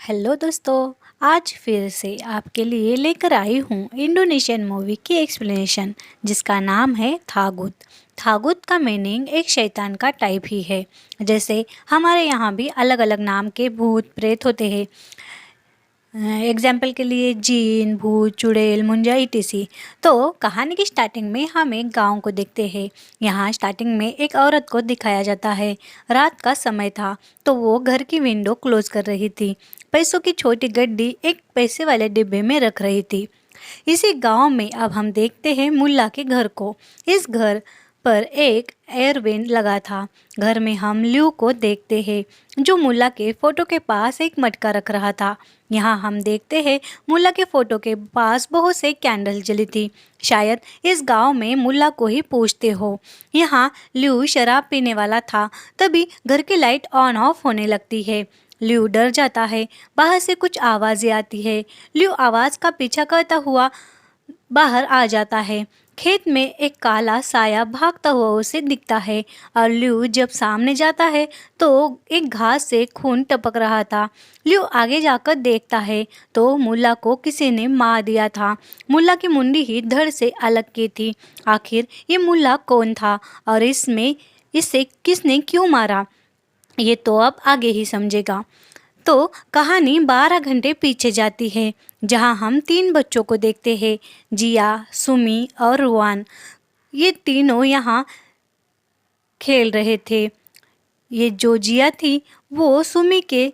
Hello दोस्तों, आज फिर से आपके लिए लेकर आई हूँ इंडोनेशियन मूवी की एक्सप्लेनेशन जिसका नाम है थागुत। थागुत का मीनिंग एक शैतान का टाइप ही है। जैसे हमारे यहाँ भी अलग अलग नाम के भूत प्रेत होते हैं। एग्जाम्पल के लिए जीन, भूत, चुड़ैल, मुंजा इटीसी। तो कहानी की स्टार्टिंग में हम एक गांव को देखते हैं। यहाँ स्टार्टिंग में एक औरत को दिखाया जाता है। रात का समय था तो वो घर की विंडो क्लोज कर रही थी। पैसों की छोटी गड्डी एक पैसे वाले डिब्बे में रख रही थी। इसी गांव में अब हम देखते हैं मुल्ला के घर को। इस घर पर एक एयर वेंट लगा था। घर में हम ल्यू को देखते हैं जो मुल्ला के फोटो के पास एक मटका रख रहा था। यहाँ हम देखते हैं मुल्ला के फोटो के पास बहुत से कैंडल जली थी। शायद इस गांव में मुल्ला को ही पूछते हो। यहाँ ल्यू शराब पीने वाला था तभी घर की लाइट ऑन ऑफ होने लगती है। ल्यू डर जाता है। बाहर से कुछ आवाज़ें आती है। ल्यू आवाज़ का पीछा करता हुआ बाहर आ जाता है। खेत में एक काला साया भागता हुआ उसे दिखता है और ल्यू जब सामने जाता है तो एक घास से खून टपक रहा था। ल्यू आगे जाकर देखता है तो मुल्ला को किसी ने मार दिया था। मुल्ला की मुंडी ही धड़ से अलग की थी। आखिर ये मुल्ला कौन था और इसे किसने क्यों मारा, ये तो अब आगे ही समझेगा। तो कहानी 12 घंटे पीछे जाती है जहां हम 3 बच्चों को देखते हैं, जिया, सुमी और रुआन। ये तीनों यहाँ खेल रहे थे। ये जो जिया थी वो सुमी के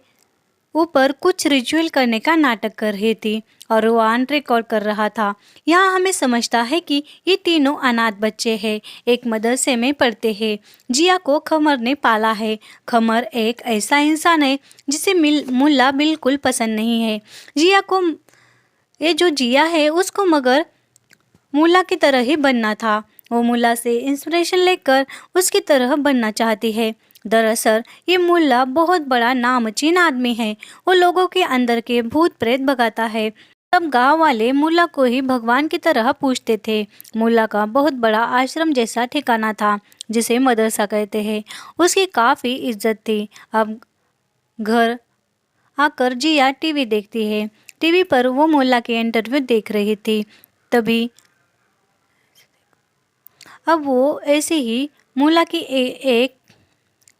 ऊपर कुछ रिचुअल करने का नाटक कर रही थी और रुआन रिकॉर्ड कर रहा था। यहाँ हमें समझता है कि ये तीनों अनाथ बच्चे हैं, एक मदरसे में पढ़ते हैं। जिया को खमर ने पाला है। खमर एक ऐसा इंसान है जिसे मुल्ला बिल्कुल पसंद नहीं है। ये जो जिया है उसको मगर मुल्ला की तरह ही बनना था। वो मुल्ला से इंस्पिरेशन लेकर उसकी तरह बनना चाहती है। दरअसल ये मुल्ला बहुत बड़ा नामचीन आदमी है। वो लोगों के अंदर के भूत प्रेत भगाता है। तब गांव वाले मुल्ला को ही भगवान की तरह पूजते थे। मुल्ला का बहुत बड़ा आश्रम जैसा ठिकाना था जिसे मदरसा कहते हैं। उसकी काफ़ी इज्जत थी। अब घर आकर जिया टीवी देखती है। टीवी पर वो मुल्ला के इंटरव्यू देख रही थी। तभी अब वो ऐसे ही मुल्ला की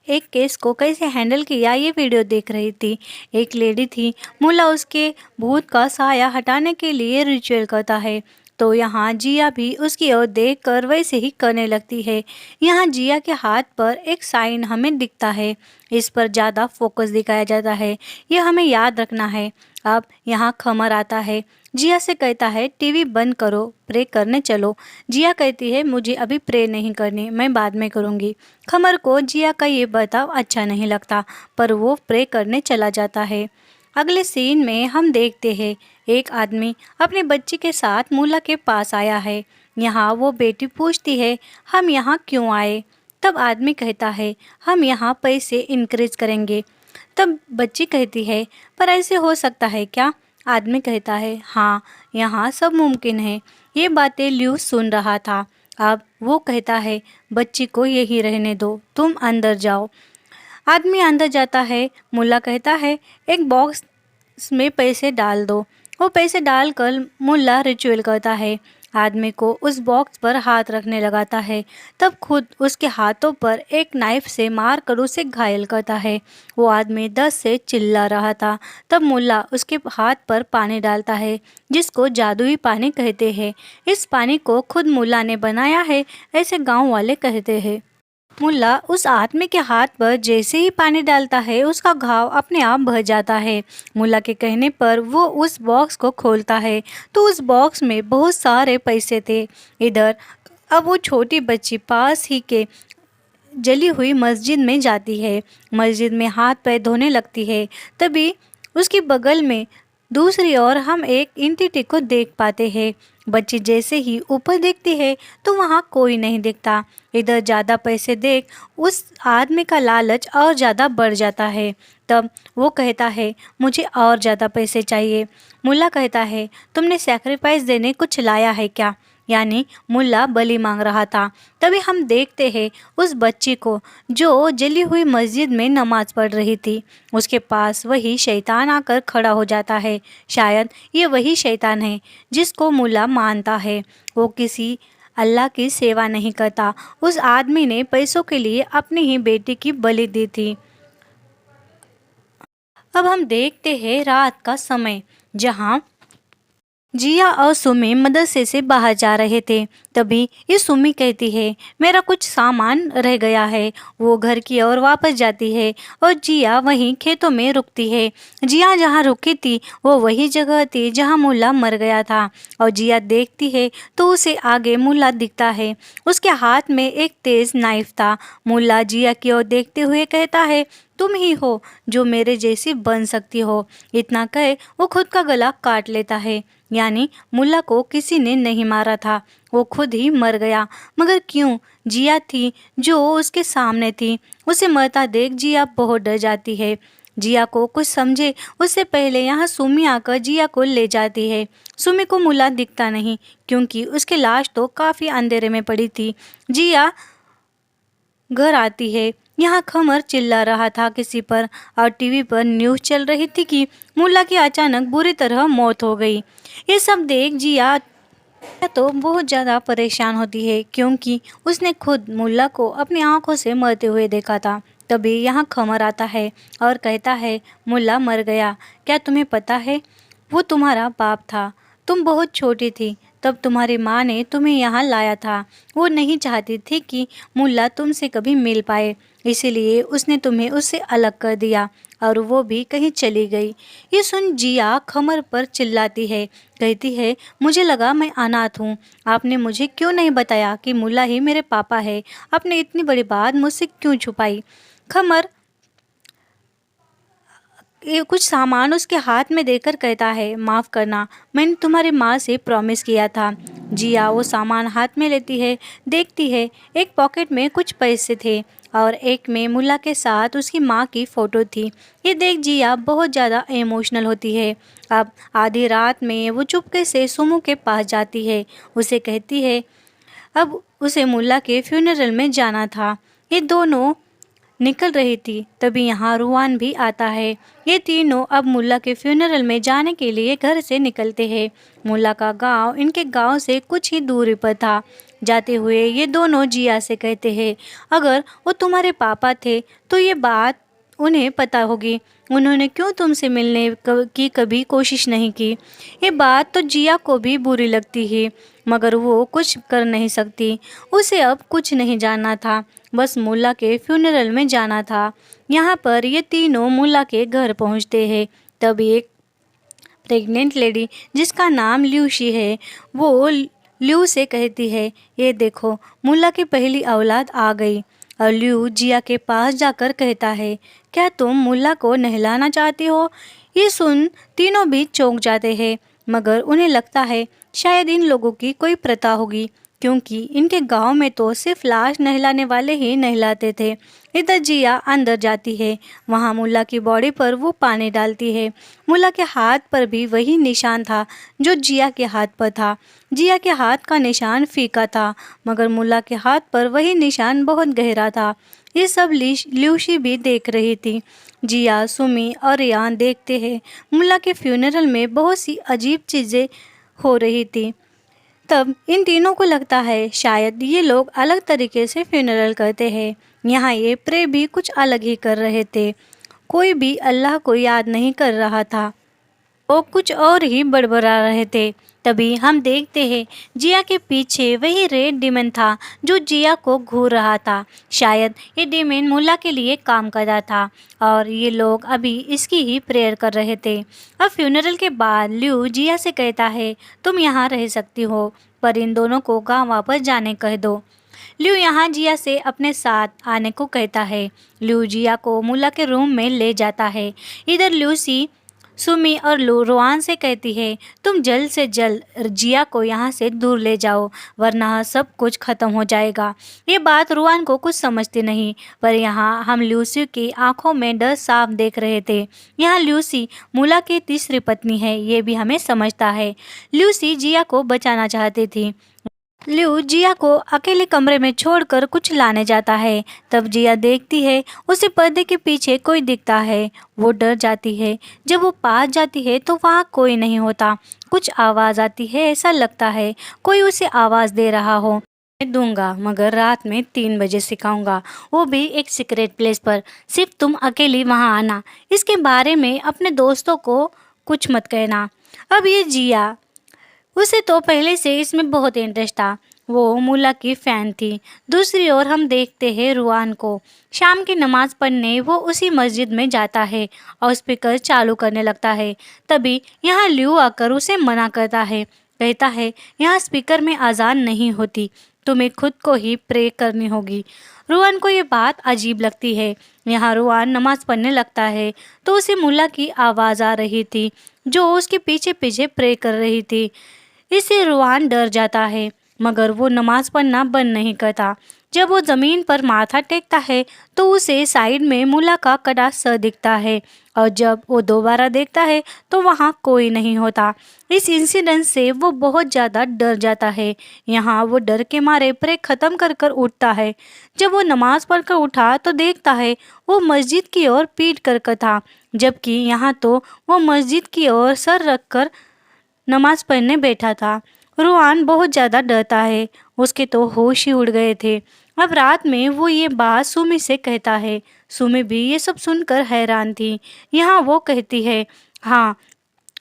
एक केस को कैसे हैंडल किया ये वीडियो देख रही थी। एक लेडी थी। मुल्ला उसके भूत का साया हटाने के लिए रिचुअल करता है तो यहाँ जिया भी उसकी ओर देखकर वैसे ही करने लगती है। यहाँ जिया के हाथ पर एक साइन हमें दिखता है। इस पर ज़्यादा फोकस दिखाया जाता है। यह हमें याद रखना है। अब यहाँ खमर आता है। जिया से कहता है टीवी बंद करो, प्रे करने चलो। जिया कहती है मुझे अभी प्रे नहीं करनी, मैं बाद में करूँगी। खमर को जिया का ये बर्ताव अच्छा नहीं लगता पर वो प्रे करने चला जाता है। अगले सीन में हम देखते हैं एक आदमी अपने बच्चे के साथ मुल्ला के पास आया है। यहाँ वो बेटी पूछती है हम यहाँ क्यों आए। तब आदमी कहता है हम यहाँ पैसे इंक्रीज करेंगे। तब बच्ची कहती है पर ऐसे हो सकता है क्या। आदमी कहता है हाँ, यहाँ सब मुमकिन है। ये बातें ल्यू सुन रहा था। अब वो कहता है बच्ची को यही रहने दो, तुम अंदर जाओ। आदमी अंदर जाता है। मुल्ला कहता है एक बॉक्स में पैसे डाल दो। वो पैसे डालकर मुल्ला रिचुअल करता है। आदमी को उस बॉक्स पर हाथ रखने लगाता है। तब खुद उसके हाथों पर एक नाइफ से मार कर उसे घायल करता है। वो आदमी दर्द से चिल्ला रहा था। तब मुल्ला उसके हाथ पर पानी डालता है जिसको जादुई पानी कहते हैं। इस पानी को खुद मुल्ला ने बनाया है ऐसे गांव वाले कहते हैं। मुल्ला उस आदमी के हाथ पर जैसे ही पानी डालता है उसका घाव अपने आप भर जाता है। मुल्ला के कहने पर वो उस बॉक्स को खोलता है तो उस बॉक्स में बहुत सारे पैसे थे। इधर अब वो छोटी बच्ची पास ही के जली हुई मस्जिद में जाती है। मस्जिद में हाथ पैर धोने लगती है। तभी उसकी बगल में दूसरी ओर हम एक एंटिटी को देख पाते हैं। बच्ची जैसे ही ऊपर देखती है तो वहाँ कोई नहीं दिखता। इधर ज़्यादा पैसे देख उस आदमी का लालच और ज़्यादा बढ़ जाता है। तब वो कहता है मुझे और ज़्यादा पैसे चाहिए। मुल्ला कहता है तुमने सैक्रिफाइस देने कुछ लाया है क्या। यानी मुल्ला बलि मांग रहा था। तभी हम देखते हैं उस बच्ची को जो जली हुई मस्जिद में नमाज पढ़ रही थी। उसके पास वही शैतान आकर खड़ा हो जाता है। शायद ये वही शैतान है जिसको मुल्ला मानता है। वो किसी अल्लाह की सेवा नहीं करता। उस आदमी ने पैसों के लिए अपनी ही बेटी की बलि दी थी। अब हम देखते हैं रात का समय, जहाँ जिया और सुमी मदरसे से बाहर जा रहे थे। तभी ये सुमी कहती है, मेरा कुछ सामान रह गया है। वो घर की ओर वापस जाती है और जिया वहीं खेतों में रुकती है। जिया जहाँ रुकी थी वो वही जगह थी जहाँ मुल्ला मर गया था। और जिया देखती है तो उसे आगे मुल्ला दिखता है। उसके हाथ में एक तेज नाइफ था। मुल्ला जिया की ओर देखते हुए कहता है, तुम ही हो जो मेरे जैसी बन सकती हो। इतना कहे वो खुद का गला काट लेता है। यानी मुल्ला को किसी ने नहीं मारा था, वो खुद ही मर गया। मगर क्यों? जिया थी जो उसके सामने थी। उसे मरता देख जिया बहुत डर जाती है। जिया को कुछ समझे उससे पहले यहाँ सुमी आकर जिया को ले जाती है। सुमी को मुल्ला दिखता नहीं क्योंकि उसकी लाश तो काफ़ी अंधेरे में पड़ी थी। जिया घर आती है। यहाँ खमर चिल्ला रहा था किसी पर और टीवी पर न्यूज़ चल रही थी कि मुल्ला की अचानक बुरी तरह मौत हो गई। ये सब देख जिया तो बहुत ज़्यादा परेशान होती है क्योंकि उसने खुद मुल्ला को अपनी आंखों से मरते हुए देखा था। तभी यहाँ खमर आता है और कहता है, मुल्ला मर गया। क्या तुम्हें पता है? वो तुम्हारा बाप था। तुम बहुत छोटी थी तब तुम्हारी माँ ने तुम्हें यहाँ लाया था। वो नहीं चाहती थी कि मुल्ला तुमसे कभी मिल पाए, इसीलिए उसने तुम्हें उससे अलग कर दिया और वो भी कहीं चली गई। ये सुन जिया खमर पर चिल्लाती है, कहती है, मुझे लगा मैं अनाथ हूँ। आपने मुझे क्यों नहीं बताया कि मुल्ला ही मेरे पापा है? आपने इतनी बड़ी बात मुझसे क्यों छुपाई? खमर ये कुछ सामान उसके हाथ में देकर कहता है, माफ़ करना, मैंने तुम्हारी माँ से प्रॉमिस किया था। जिया वो सामान हाथ में लेती है, देखती है एक पॉकेट में कुछ पैसे थे और एक में मुल्ला के साथ उसकी माँ की फ़ोटो थी। ये देख जिया बहुत ज़्यादा इमोशनल होती है। अब आधी रात में वो चुपके से सुमू के पास जाती है। उसे कहती है अब उसे मुल्ला के फ्यूनरल में जाना था। ये दोनों निकल रही थी। तभी यहाँ रुआन भी आता है। ये तीनों अब मुल्ला के फ्यूनरल में जाने के लिए घर से निकलते हैं। मुल्ला का गांव इनके गांव से कुछ ही दूरी पर था। जाते हुए ये दोनों जिया से कहते हैं, अगर वो तुम्हारे पापा थे तो ये बात उन्हें पता होगी। उन्होंने क्यों तुमसे मिलने की कभी कोशिश नहीं की? ये बात तो जिया को भी बुरी लगती है मगर वो कुछ कर नहीं सकती। उसे अब कुछ नहीं जानना था, बस मुल्ला के फ्यूनरल में जाना था। यहाँ पर ये तीनों मुल्ला के घर पहुँचते हैं। तब एक प्रेग्नेंट लेडी जिसका नाम ल्यूशी है वो ल्यू से कहती है, ये देखो मुल्ला की पहली औलाद आ गई। और ल्यू जिया के पास जाकर कहता है, क्या तुम मुल्ला को नहलाना चाहती हो? ये सुन तीनों भी चौंक जाते हैं मगर उन्हें लगता है शायद इन लोगों की कोई प्रथा होगी क्योंकि इनके गांव में तो सिर्फ लाश नहलाने वाले ही नहलाते थे। इधर जिया अंदर जाती है। वहाँ मुल्ला की बॉडी पर वो पानी डालती है। मुल्ला के हाथ पर भी वही निशान था जो जिया के हाथ पर था। जिया के हाथ का निशान फीका था मगर मुल्ला के हाथ पर वही निशान बहुत गहरा था। ये सब ल्यूशी भी देख रही थी। जिया, सुमी और रियान देखते हैं मुल्ला के फ्यूनरल में बहुत सी अजीब चीज़ें हो रही थी। तब इन तीनों को लगता है शायद ये लोग अलग तरीके से फ्यूनरल करते हैं। यहाँ ये प्रे भी कुछ अलग ही कर रहे थे। कोई भी अल्लाह को याद नहीं कर रहा था, वो कुछ और ही बड़बड़ा रहे थे। तभी हम देखते हैं जिया के पीछे वही रेड डीमन था जो जिया को घूर रहा था। शायद ये डीमन मुल्ला के लिए काम कर रहा था और ये लोग अभी इसकी ही प्रेयर कर रहे थे। अब फ्यूनरल के बाद ल्यू जिया से कहता है, तुम यहाँ रह सकती हो पर इन दोनों को गाँव वापस जाने कह दो। ल्यू यहाँ जिया से अपने साथ आने को कहता है। ल्यू जिया को मुल्ला के रूम में ले जाता है। इधर ल्यूसी सुमी और रोआन से कहती है, तुम जल्द से जल्द जिया को यहाँ से दूर ले जाओ वरना सब कुछ ख़त्म हो जाएगा। ये बात रोआन को कुछ समझती नहीं पर यहाँ हम ल्यूसी की आंखों में डर साफ देख रहे थे। यहाँ ल्यूसी मुल्ला की तीसरी पत्नी है, ये भी हमें समझता है। ल्यूसी जिया को बचाना चाहती थी लियो जिया को अकेले कमरे में छोड़कर कुछ लाने जाता है। तब जिया देखती है उसे पर्दे के पीछे कोई दिखता है। वो डर जाती है। जब वो पास जाती है तो वहाँ कोई नहीं होता। कुछ आवाज़ आती है, ऐसा लगता है कोई उसे आवाज़ दे रहा हो। मैं दूंगा, मगर रात में 3 बजे सिखाऊंगा, वो भी एक सीक्रेट प्लेस पर। सिर्फ तुम अकेली वहाँ आना। इसके बारे में अपने दोस्तों को कुछ मत कहना। अब ये जिया, उसे तो पहले से इसमें बहुत इंटरेस्ट था। वो मुल्ला की फैन थी। दूसरी ओर हम देखते हैं रुआन को। शाम की नमाज पढ़ने वो उसी मस्जिद में जाता है और स्पीकर चालू करने लगता है। तभी यहाँ लियो आकर उसे मना करता है। कहता है यहाँ स्पीकर में अजान नहीं होती, तुम्हें खुद को ही प्रे करनी होगी। रुआन को ये बात अजीब लगती है। यहाँ रुआन नमाज पढ़ने लगता है तो उसे मुल्ला की आवाज़ आ रही थी जो उसके पीछे पीछे प्रे कर रही थी। इससे रुआन डर जाता है, मगर वो नमाज पढ़ना बंद नहीं करता। जब वो ज़मीन पर माथा टेकता है तो उसे साइड में मुल्ला का कड़ा सर दिखता है, और जब वो दोबारा देखता है तो वहाँ कोई नहीं होता। इस इंसिडेंट से वो बहुत ज़्यादा डर जाता है। यहाँ वो डर के मारे प्रे ख़त्म कर कर उठता है। जब वो नमाज पढ़कर उठा तो देखता है वो मस्जिद की ओर पीट कर था, जबकि यहाँ तो वो मस्जिद की ओर सर रख कर नमाज पढ़ने बैठा था। रुआन बहुत ज़्यादा डरता है। उसके तो होश ही उड़ गए थे। अब रात में वो ये बात सुमी से कहता है। सुमी भी ये सब सुनकर हैरान थी। यहाँ वो कहती है, हाँ,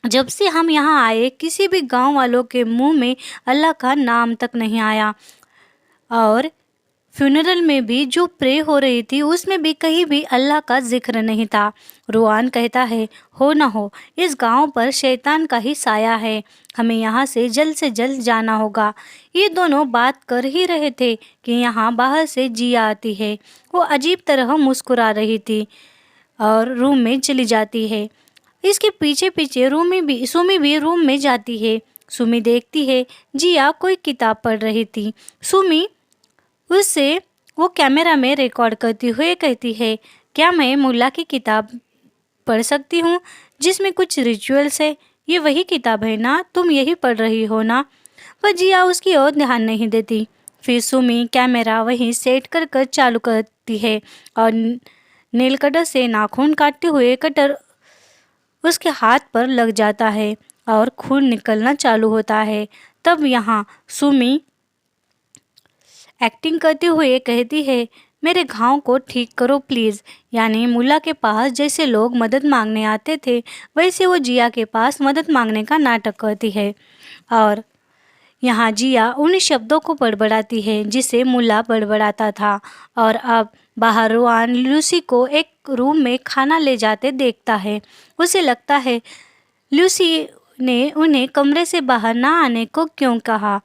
जब से हम यहाँ आए किसी भी गांव वालों के मुंह में अल्लाह का नाम तक नहीं आया, और फ्यूनरल में भी जो प्रे हो रही थी उसमें भी कहीं भी अल्लाह का जिक्र नहीं था। रुआन कहता है, हो ना हो इस गांव पर शैतान का ही साया है, हमें यहाँ से जल्द जाना होगा। ये दोनों बात कर ही रहे थे कि यहाँ बाहर से जिया आती है। वो अजीब तरह मुस्कुरा रही थी और रूम में चली जाती है। इसके पीछे पीछे सुमी भी रूम में जाती है। सुमी देखती है जिया कोई किताब पढ़ रही थी। सुमी उससे वो कैमरा में रिकॉर्ड करती हुए कहती है, क्या मैं मुल्ला की किताब पढ़ सकती हूँ जिसमें कुछ रिचुअल्स है? ये वही किताब है ना, तुम यही पढ़ रही हो ना? पर जिया उसकी ओर ध्यान नहीं देती। फिर सुमी कैमरा वहीं सेट कर कर चालू करती है और नेल कटर से नाखून काटते हुए कटर उसके हाथ पर लग जाता है और खून निकलना चालू होता है। तब यहाँ सुमी एक्टिंग करते हुए कहती है, मेरे घाव को ठीक करो प्लीज़। यानी मुल्ला के पास जैसे लोग मदद मांगने आते थे वैसे वो जिया के पास मदद मांगने का नाटक करती है। और यहाँ जिया उन शब्दों को बड़बड़ाती है जिसे मुल्ला बड़बड़ाता था। और अब बाहर रुआन लूसी को एक रूम में खाना ले जाते देखता है। उसे लगता है लूसी ने उन्हें कमरे से बाहर ना आने को क्यों कहा।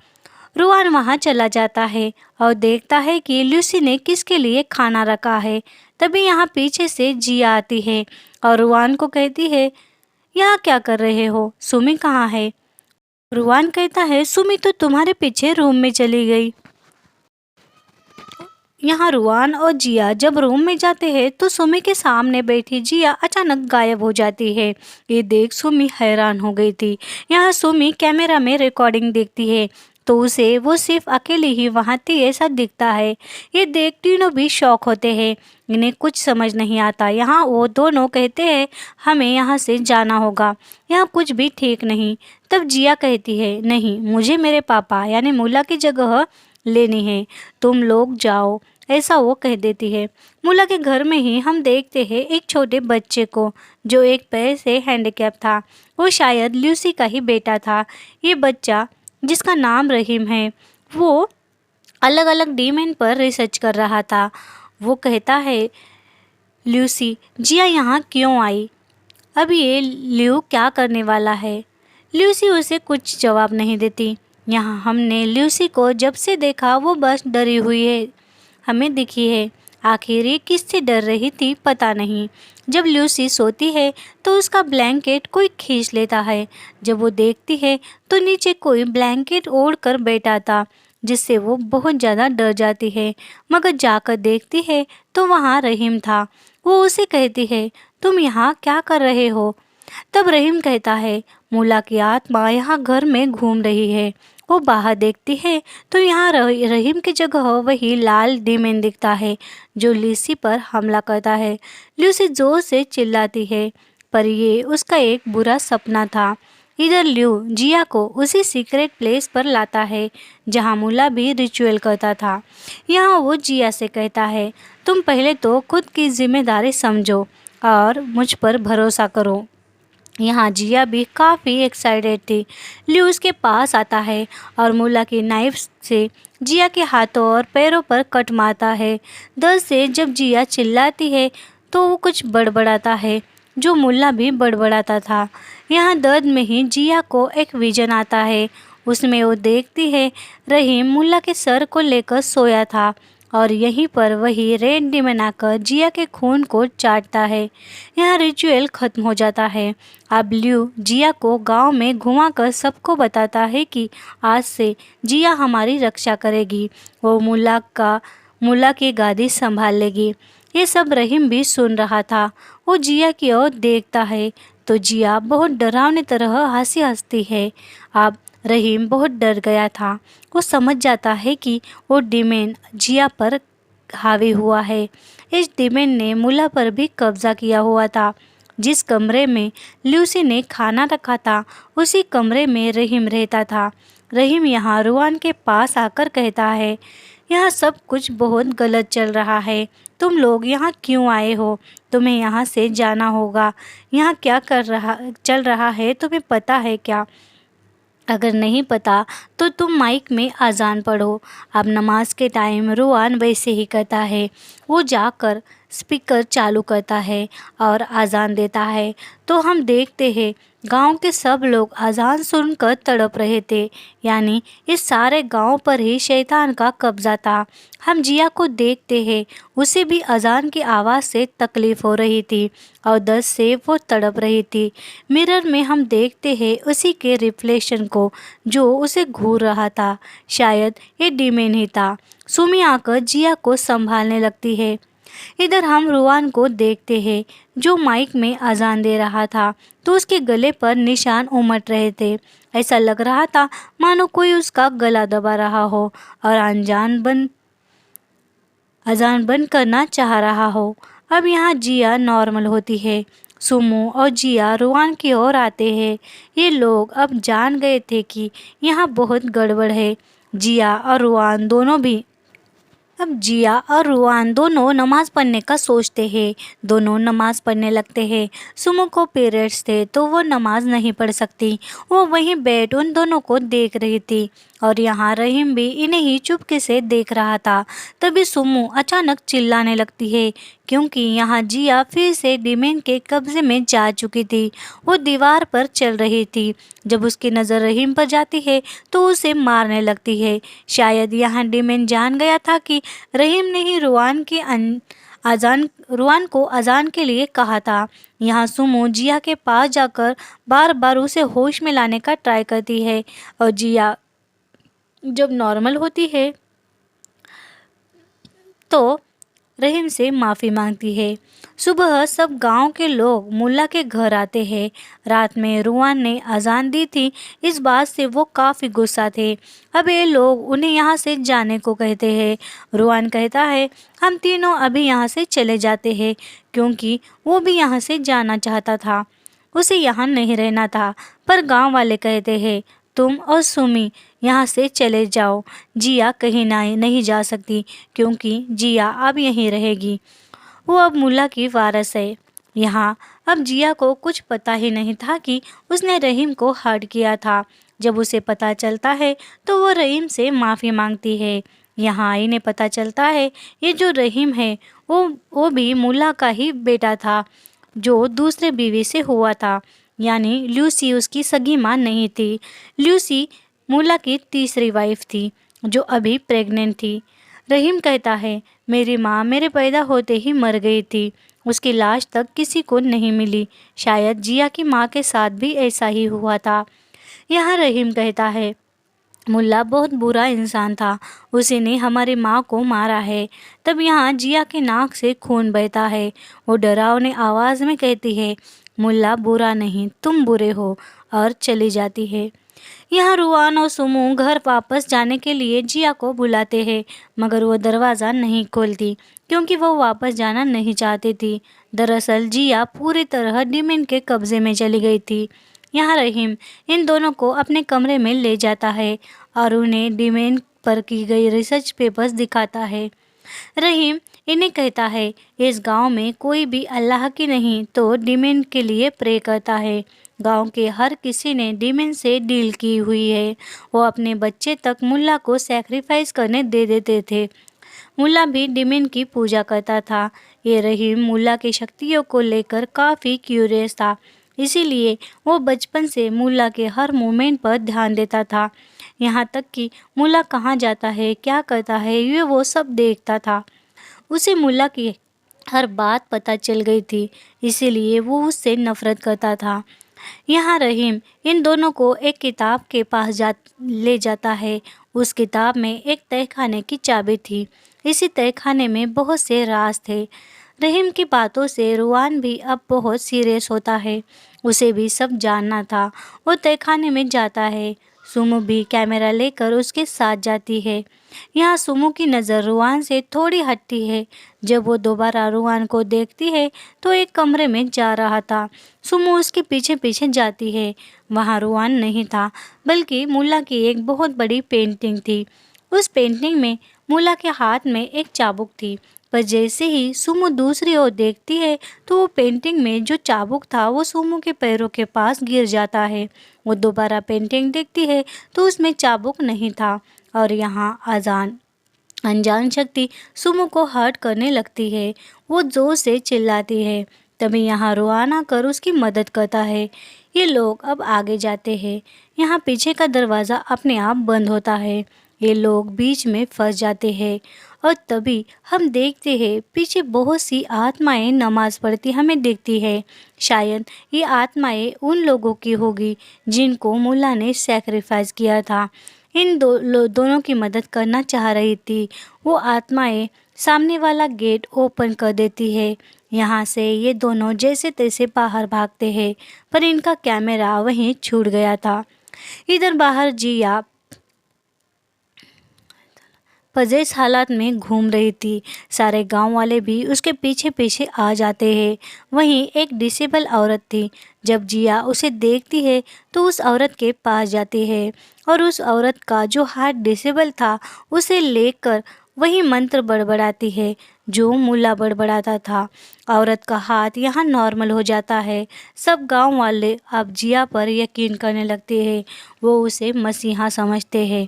रुआन वहाँ चला जाता है और देखता है कि लूसी ने किसके लिए खाना रखा है। तभी यहाँ पीछे से जिया आती है और रुआन को कहती है, यहाँ क्या कर रहे हो, सुमी कहाँ है? रुआन कहता है, सुमी तो तुम्हारे पीछे रूम में चली गई। यहाँ रुआन और जिया जब रूम में जाते हैं तो सुमी के सामने बैठी जिया अचानक गायब हो जाती है। ये देख सुमी हैरान हो गई थी। यहाँ सुमी कैमरा में रिकॉर्डिंग देखती है तो उसे वो सिर्फ अकेली ही वहाँ थी ऐसा दिखता है। ये देख तीनों भी शौक होते हैं। इन्हें कुछ समझ नहीं आता। यहाँ वो दोनों कहते हैं, हमें यहाँ से जाना होगा, यहाँ कुछ भी ठीक नहीं। तब जिया कहती है, नहीं, मुझे मेरे पापा यानी मुल्ला की जगह लेनी है, तुम लोग जाओ, ऐसा वो कह देती है। मुल्ला के घर में ही हम देखते हैं एक छोटे बच्चे को जो एक पैर से हैंडीकैप था। वो शायद लूसी का ही बेटा था। ये बच्चा जिसका नाम रहीम है वो अलग अलग डीमन पर रिसर्च कर रहा था। वो कहता है, लूसी, जिया यहाँ क्यों आई? अब ये लियो क्या करने वाला है? लूसी उसे कुछ जवाब नहीं देती। यहाँ हमने लूसी को जब से देखा वो बस डरी हुई है हमें दिखी है। आखिर ये किससे डर रही थी पता नहीं। जब लूसी सोती है तो उसका ब्लैंकेट कोई खींच लेता है। जब वो देखती है तो नीचे कोई ब्लैंकेट ओढ़ कर बैठा था, जिससे वो बहुत ज़्यादा डर जाती है। मगर जाकर देखती है तो वहाँ रहीम था। वो उसे कहती है, तुम यहाँ क्या कर रहे हो? तब रहीम कहता है, मुल्ला की आत्मा यहाँ घर में घूम रही है वो बाहर देखती है तो यहाँ रहीम की जगह वही लाल डीमन दिखता है जो लूसी पर हमला करता है। लूसी जोर से चिल्लाती है, पर ये उसका एक बुरा सपना था। इधर ल्यू जिया को उसी सीक्रेट प्लेस पर लाता है जहाँ मुल्ला भी रिचुअल करता था। यहाँ वो जिया से कहता है, तुम पहले तो खुद की जिम्मेदारी समझो और मुझ पर भरोसा करो। यहाँ जिया भी काफ़ी एक्साइटेड थी। ल्यू उसके पास आता है और मुल्ला की नाइफ से जिया के हाथों और पैरों पर कट मारता है। दर्द से जब जिया चिल्लाती है तो वो कुछ बड़बड़ाता है जो मुल्ला भी बड़बड़ाता था। यहाँ दर्द में ही जिया को एक विजन आता है। उसमें वो देखती है रहीम मुल्ला के सर को लेकर सोया था और यहीं पर वही रेड डीमन आकर जिया के खून को चाटता है। यहाँ रिचुअल खत्म हो जाता है। अब ल्यू जिया को गांव में घुमाकर सबको बताता है कि आज से जिया हमारी रक्षा करेगी, वो मुल्ला की गादी संभाल लेगी। ये सब रहीम भी सुन रहा था। वो जिया की ओर देखता है तो जिया बहुत डरावनी तरह हंसी हंसती है। अब रहीम बहुत डर गया था। वो समझ जाता है कि वो डीमन जिया पर हावी हुआ है। इस डीमन ने मुल्ला पर भी कब्जा किया हुआ था। जिस कमरे में लूसी ने खाना रखा था उसी कमरे में रहीम रहता था। रहीम यहाँ रुआन के पास आकर कहता है, यहाँ सब कुछ बहुत गलत चल रहा है। तुम लोग यहाँ क्यों आए हो? तुम्हें यहाँ से जाना होगा। यहाँ क्या चल रहा है तुम्हें पता है क्या? अगर नहीं पता तो तुम माइक में अजान पढ़ो। अब नमाज के टाइम रुआन वैसे ही करता है। वो जाकर स्पीकर चालू करता है और अजान देता है। तो हम देखते हैं गांव के सब लोग अजान सुनकर तड़प रहे थे। यानी इस सारे गांव पर ही शैतान का कब्जा था। हम जिया को देखते हैं, उसे भी अजान की आवाज़ से तकलीफ़ हो रही थी और दर्द से वो तड़प रही थी। मिरर में हम देखते हैं उसी के रिफ्लेक्शन को जो उसे घूर रहा था। शायद ये डीमन ही था। सुमी आकर जिया को संभालने लगती है। इधर हम रुआन को देखते हैं जो माइक में अजान दे रहा था तो उसके गले पर निशान उमट रहे थे। ऐसा लग रहा था मानो कोई उसका गला दबा रहा हो और अजान बंद करना चाह रहा हो। अब यहाँ जिया नॉर्मल होती है। सुमो और जिया रुआन की ओर आते हैं। ये लोग अब जान गए थे कि यहाँ बहुत गड़बड़ है। अब जिया और रुआन दोनों नमाज पढ़ने का सोचते हैं। दोनों नमाज पढ़ने लगते हैं। सुमो को पीरियड्स थे तो वो नमाज नहीं पढ़ सकती। वो वहीं बैठ उन दोनों को देख रही थी और यहाँ रहीम भी इन्हें ही चुपके से देख रहा था। तभी सुमो अचानक चिल्लाने लगती है क्योंकि यहाँ जिया फिर से डीमन के कब्जे में जा चुकी थी। वो दीवार पर चल रही थी। जब उसकी नज़र रहीम पर जाती है तो उसे मारने लगती है। शायद यहाँ डीमन जान गया था कि रहीम ने ही रुआन को अजान के लिए कहा था। यहाँ सुमो जिया के पास जाकर बार बार उसे होश में लाने का ट्राई करती है और जिया जब नॉर्मल होती है तो रहीम से माफ़ी मांगती है। सुबह सब गांव के लोग मुल्ला के घर आते हैं। रात में रुआन ने अजान दी थी, इस बात से वो काफ़ी गुस्सा थे। अब ये लोग उन्हें यहाँ से जाने को कहते हैं। रुआन कहता है, हम तीनों अभी यहाँ से चले जाते हैं, क्योंकि वो भी यहाँ से जाना चाहता था। उसे यहाँ नहीं रहना था। पर गांव वाले कहते हैं, तुम और सुमी यहाँ से चले जाओ। जिया कहीं नहीं जा सकती क्योंकि जिया अब यहीं रहेगी। वो अब मुल्ला की वारस है। यहाँ अब जिया को कुछ पता ही नहीं था कि उसने रहीम को हर्ट किया था। जब उसे पता चलता है तो वो रहीम से माफ़ी मांगती है। यहाँ इन्हें पता चलता है ये जो रहीम है वो भी मुल्ला का ही बेटा था जो दूसरे बीवी से हुआ था। यानी लूसी उसकी सगी माँ नहीं थी। लूसी मुल्ला की तीसरी वाइफ थी जो अभी प्रेग्नेंट थी। रहीम कहता है, मेरी माँ मेरे पैदा होते ही मर गई थी। उसकी लाश तक किसी को नहीं मिली। शायद जिया की माँ के साथ भी ऐसा ही हुआ था। यहाँ रहीम कहता है, मुल्ला बहुत बुरा इंसान था, उसी ने हमारी माँ को मारा है। तब यहाँ जिया के नाक से खून बहता है। वो डरावनी आवाज़ में कहती है, मुल्ला बुरा नहीं, तुम बुरे हो, और चली जाती है। यहाँ रुआन और सुमो घर वापस जाने के लिए जिया को बुलाते हैं, मगर वो दरवाज़ा नहीं खोलती क्योंकि वो वापस जाना नहीं चाहती थी। दरअसल जिया पूरी तरह डिमेन के कब्जे में चली गई थी। यहाँ रहीम इन दोनों को अपने कमरे में ले जाता है और उन्हें डिमेन पर की गई रिसर्च पेपर्स दिखाता है। रहीम इन्हें कहता है, इस गांव में कोई भी अल्लाह की नहीं तो डिमेन के लिए प्रे करता है। गांव के हर किसी ने डिमेन से डील की हुई है। वो अपने बच्चे तक मुल्ला को सैक्रिफाइस करने दे देते थे। मुल्ला भी डिमेन की पूजा करता था। ये रहीम मुल्ला की शक्तियों को लेकर काफ़ी क्यूरियस था, इसीलिए वो बचपन से मुल्ला के हर मूवमेंट पर ध्यान देता था। यहाँ तक कि मुल्ला कहाँ जाता है, क्या करता है, ये वो सब देखता था। उसे मुल्ला की हर बात पता चल गई थी, इसीलिए वो उससे नफरत करता था। यहाँ रहीम इन दोनों को एक किताब के पास ले जाता है। उस किताब में एक तहखाने की चाबी थी। इसी तहखाने में बहुत से राज थे। रहीम की बातों से रुआन भी अब बहुत सीरियस होता है। उसे भी सब जानना था। वो तहखाने में जाता है। सुमो भी कैमरा लेकर उसके साथ जाती है। यहाँ सुमो की नज़र रुआन से थोड़ी हटती है। जब वो दोबारा रुआन को देखती है तो एक कमरे में जा रहा था। सुमो उसके पीछे पीछे जाती है। वहाँ रुआन नहीं था, बल्कि मुल्ला की एक बहुत बड़ी पेंटिंग थी। उस पेंटिंग में मुल्ला के हाथ में एक चाबुक थी, पर जैसे ही सुमो दूसरी ओर देखती है तो वो पेंटिंग में जो चाबुक था वो सुमो के पैरों के पास गिर जाता है। वो दोबारा पेंटिंग देखती है तो उसमें चाबुक नहीं था और यहाँ अनजान शक्ति सुमो को हर्ट करने लगती है। वो जोर से चिल्लाती है। तभी यहाँ रुआन आकर उसकी मदद करता है। ये लोग अब आगे जाते हैं। यहाँ पीछे का दरवाज़ा अपने आप बंद होता है। ये लोग बीच में फंस जाते हैं और तभी हम देखते हैं पीछे बहुत सी आत्माएं नमाज पढ़ती हमें दिखती है। शायद ये आत्माएं उन लोगों की होगी जिनको मुल्ला ने सैक्रिफाइस किया था। इन दोनों की मदद करना चाह रही थी। वो आत्माएं सामने वाला गेट ओपन कर देती है। यहाँ से ये दोनों जैसे तैसे बाहर भागते हैं, पर इनका कैमरा वहीं छूट गया था। इधर बाहर जिया पजेस हालात में घूम रही थी। सारे गांव वाले भी उसके पीछे पीछे आ जाते हैं। वहीं एक डिसेबल औरत थी। जब जिया उसे देखती है तो उस औरत के पास जाती है और उस औरत का जो हाथ डिसेबल था उसे लेकर वही मंत्र बड़बड़ाती है जो मुल्ला बड़बड़ाता था। औरत का हाथ यहाँ नॉर्मल हो जाता है। सब गांव वाले अब जिया पर यकीन करने लगते हैं। वो उसे मसीहा समझते हैं।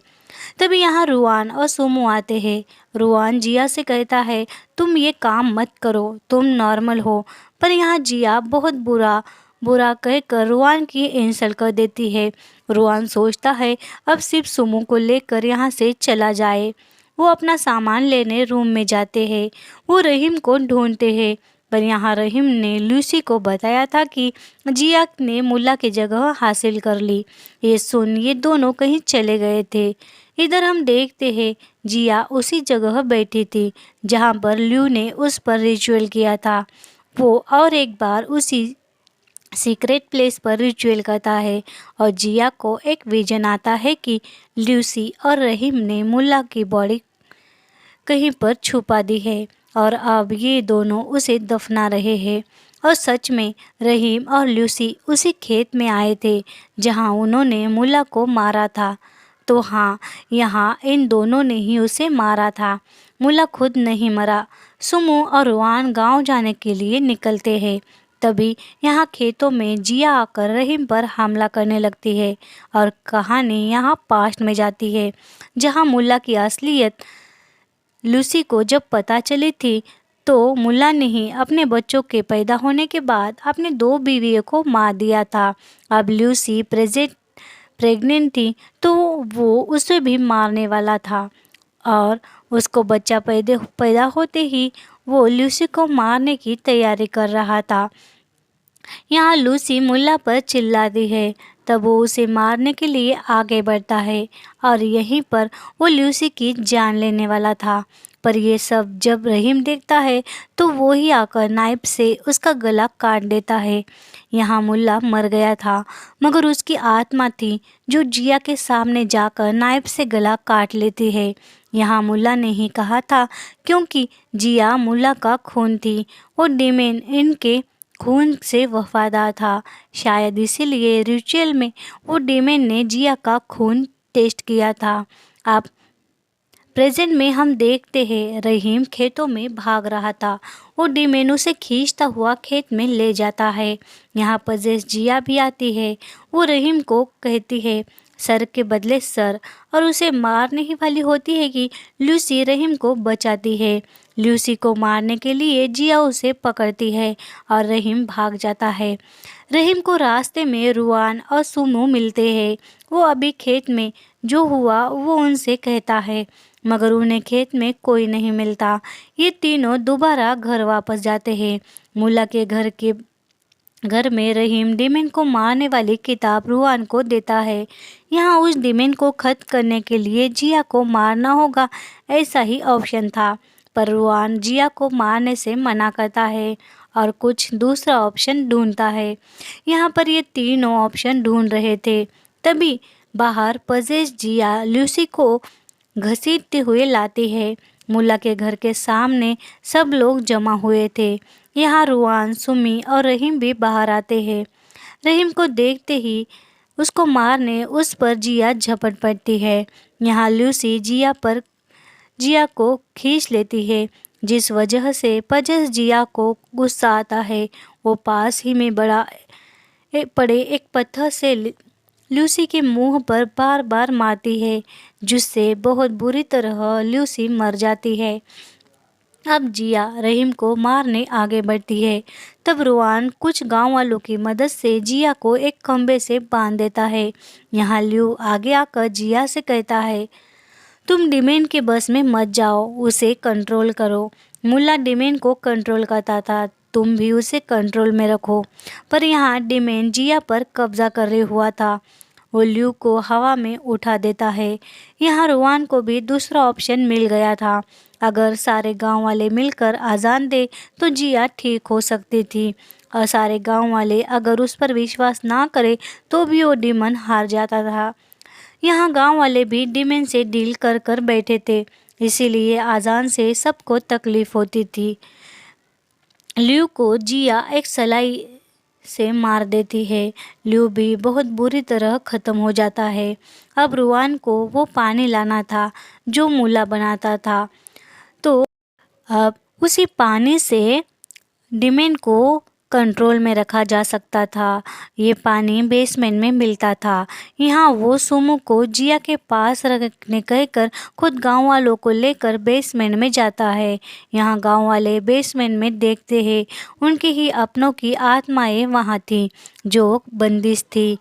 तभी यहाँ रुआन और सुमो आते हैं। रुआन जिया से कहता है, तुम ये काम मत करो, तुम नॉर्मल हो। पर यहाँ जिया बहुत बुरा बुरा कहकर रुआन की इंसल्ट कर देती है। रुआन सोचता है अब सिर्फ सुमो को लेकर यहाँ से चला जाए। वो अपना सामान लेने रूम में जाते हैं। वो रहीम को ढूंढते हैं, पर यहाँ रहीम ने लूसी को बताया था कि जिया ने मुल्ला की जगह हासिल कर ली। ये सुन ये दोनों कहीं चले गए थे। इधर हम देखते हैं जिया उसी जगह बैठी थी जहाँ पर ल्यू ने उस पर रिचुअल किया था। वो और एक बार उसी सीक्रेट प्लेस पर रिचुअल करता है और जिया को एक विजन आता है कि ल्यूसी और रहीम ने मुल्ला की बॉडी कहीं पर छुपा दी है और अब ये दोनों उसे दफना रहे हैं। और सच में रहीम और ल्यूसी उसी खेत में आए थे जहां उन्होंने मुल्ला को मारा था। तो हाँ, यहाँ इन दोनों ने ही उसे मारा था। मुल्ला खुद नहीं मरा। सुमो और रुआन गांव जाने के लिए निकलते हैं। तभी यहाँ खेतों में जिया आकर रहीम पर हमला करने लगती है और कहानी यहाँ पास्ट में जाती है जहाँ मुल्ला की असलियत लूसी को जब पता चली थी तो मुल्ला ने ही अपने बच्चों के पैदा होने के बाद अपने 2 बीवियों को मार दिया था। अब लूसी प्रेग्नेंट थी तो वो उसे भी मारने वाला था और उसको बच्चा पैदा होते ही वो लूसी को मारने की तैयारी कर रहा था। यहाँ लूसी मुल्ला पर चिल्लाती है। तब वो उसे मारने के लिए आगे बढ़ता है और यहीं पर वो लूसी की जान लेने वाला था। पर ये सब जब रहीम देखता है तो वो ही आकर नाइफ से उसका गला काट देता है। यहाँ मुल्ला मर गया था, मगर उसकी आत्मा थी जो जिया के सामने जाकर नाइफ से गला काट लेती है। यहाँ मुल्ला ने ही कहा था, क्योंकि जिया मुल्ला का खून थी और डिमेन इनके खून से वफादार था। शायद इसीलिए रिचुअल में वो डिमेन ने जिया का खून टेस्ट किया था। आप प्रेजेंट में हम देखते हैं रहीम खेतों में भाग रहा था और डिमेन उसे खींचता हुआ खेत में ले जाता है। यहाँ पर जिया भी आती है। वो रहीम को कहती है सर के बदले सर, और उसे मारने ही वाली होती है कि लूसी रहीम को बचाती है। लूसी को मारने के लिए जिया उसे पकड़ती है और रहीम भाग जाता है। रहीम को रास्ते में रुआन और सुमो मिलते हैं। वो अभी खेत में जो हुआ वो उनसे कहता है, मगर उन्हें खेत में कोई नहीं मिलता। ये तीनों दोबारा घर वापस जाते हैं। मुल्ला के घर में रहीम डिमेन को मारने वाली किताब रुआन को देता है। यहाँ उस डिमेन को खत्म करने के लिए जिया को मारना होगा, ऐसा ही ऑप्शन था, पर रुआन जिया को मारने से मना करता है और कुछ दूसरा ऑप्शन ढूंढता है। यहाँ पर ये तीनों ऑप्शन ढूंढ रहे थे, तभी बाहर पजेश जिया लूसी को घसीटते हुए लाती है। मुल्ला के घर के सामने सब लोग जमा हुए थे। यहाँ रुआन, सुमी और रहीम भी बाहर आते हैं। रहीम को देखते ही उसको मारने उस पर जिया झपट पड़ती है। यहाँ लूसी जिया को खींच लेती है, जिस वजह से पजस जिया को गुस्सा आता है। वो पास ही में पड़े एक पत्थर से लूसी के मुंह पर बार बार मारती है, जिससे बहुत बुरी तरह लूसी मर जाती है। अब जिया रहीम को मारने आगे बढ़ती है। तब रुआन कुछ गांव वालों की मदद से जिया को एक खंबे से बांध देता है। यहाँ ल्यू आगे आकर जिया से कहता है, तुम डिमेन के बस में मत जाओ, उसे कंट्रोल करो। मुल्ला डिमेन को कंट्रोल करता था, तुम भी उसे कंट्रोल में रखो। पर यहाँ डिमेन जिया पर कब्जा करे हुआ था। वो ल्यू को हवा में उठा देता है। यहाँ रुआन को भी दूसरा ऑप्शन मिल गया था। अगर सारे गांव वाले मिलकर आज़ान दे तो जिया ठीक हो सकती थी, और सारे गांव वाले अगर उस पर विश्वास ना करे तो भी वो डिमन हार जाता था। यहाँ गांव वाले भी डिमन से डील कर कर बैठे थे, इसीलिए आज़ान से सबको तकलीफ होती थी। ल्यू को जिया एक सलाई से मार देती है। ल्यू भी बहुत बुरी तरह ख़त्म हो जाता है। अब रुआन को वो पानी लाना था जो मुल्ला बनाता था, तो अब उसी पानी से डिमेन को कंट्रोल में रखा जा सकता था। ये पानी बेसमेंट में मिलता था। यहाँ वो सुमो को जिया के पास रखने कहकर खुद गांव वालों को लेकर बेसमेंट में जाता है। यहाँ गांव वाले बेसमेंट में देखते हैं उनकी ही अपनों की आत्माएं वहाँ थी जो बंदिश थी,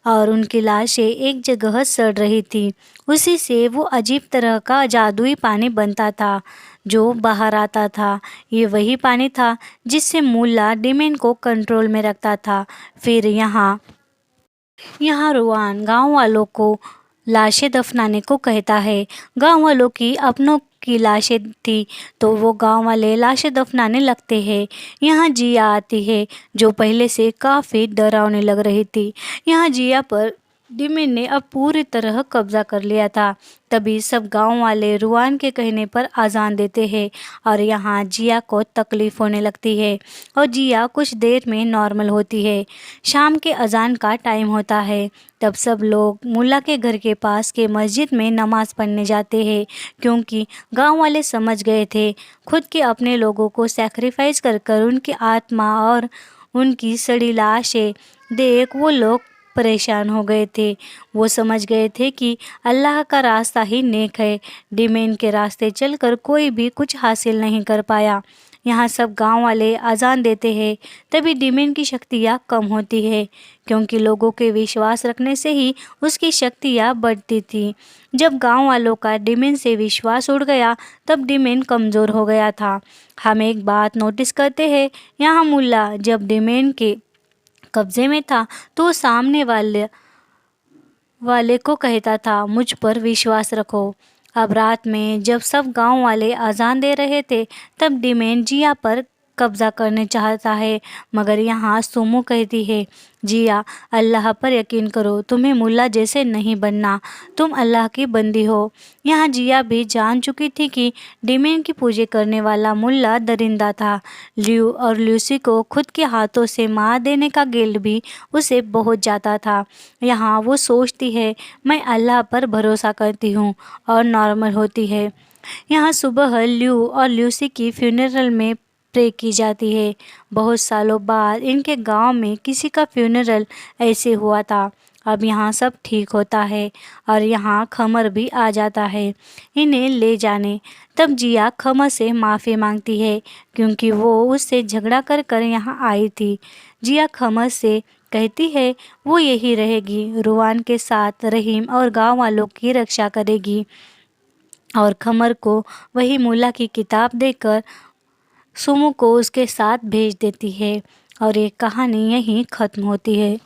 और उनकी लाशें एक जगह सड़ रही थी। उसी से वो अजीब तरह का जादुई पानी बनता था जो बाहर आता था। ये वही पानी था जिससे मुल्ला डिमेन को कंट्रोल में रखता था। फिर यहाँ रुआन गांव वालों को लाशें दफनाने को कहता है। गांव वालों की अपनों की लाशें थी, तो वो गांव वाले लाशें दफनाने लगते हैं। यहाँ जिया आती है जो पहले से काफ़ी डरावने लग रही थी। यहाँ जिया पर डिमेन ने अब पूरी तरह कब्जा कर लिया था। तभी सब गांव वाले रुआन के कहने पर आज़ान देते हैं और यहाँ जिया को तकलीफ़ होने लगती है और जिया कुछ देर में नॉर्मल होती है। शाम के अजान का टाइम होता है। तब सब लोग मुल्ला के घर के पास के मस्जिद में नमाज़ पढ़ने जाते हैं, क्योंकि गांव वाले समझ गए थे खुद के अपने लोगों को सैक्रिफाइस कर कर उनकी आत्मा और उनकी सड़ी लाशें देख वो लोग परेशान हो गए थे। वो समझ गए थे कि अल्लाह का रास्ता ही नेक है। डिमेन के रास्ते चलकर कोई भी कुछ हासिल नहीं कर पाया। यहाँ सब गांव वाले अजान देते हैं, तभी डिमेन की शक्तियाँ कम होती है, क्योंकि लोगों के विश्वास रखने से ही उसकी शक्तियाँ बढ़ती थी। जब गांव वालों का डिमेन से विश्वास उड़ गया तब डिमेन कमज़ोर हो गया था। हम एक बात नोटिस करते हैं, यहाँ मुल्ला जब डिमेन के कब्जे में था तो सामने वाले को कहता था मुझ पर विश्वास रखो, अब रात में जब सब गांव वाले अजान दे रहे थे, तब डिमेन जिया पर कब्जा करने चाहता है, मगर यहाँ सुमो कहती है, जिया, अल्लाह पर यकीन करो, तुम्हें मुल्ला जैसे नहीं बनना, तुम अल्लाह की बंदी हो। यहाँ जिया भी जान चुकी थी कि डिमेन की पूजा करने वाला मुल्ला दरिंदा था। ल्यू और ल्यूसी को खुद के हाथों से मार देने का गिल्ट भी उसे बहुत ज़्यादा था। यहाँ वो सोचती है, मैं अल्लाह पर भरोसा करती हूँ, और नॉर्मल होती है। यहाँ सुबह ल्यू और ल्यूसी की फ्यूनरल में प्रे की जाती है। बहुत सालों बाद इनके गांव में किसी का फ्यूनरल ऐसे हुआ था। अब यहाँ सब ठीक होता है और यहाँ खमर भी आ जाता है इन्हें ले जाने। तब जिया खमर से माफ़ी मांगती है, क्योंकि वो उससे झगड़ा कर कर यहाँ आई थी। जिया खमर से कहती है वो यही रहेगी, रुआन के साथ रहीम और गांव वालों की रक्षा करेगी, और खमर को वही मुल्ला की किताब देकर सुमो को उसके साथ भेज देती है, और ये कहानी यहीं ख़त्म होती है।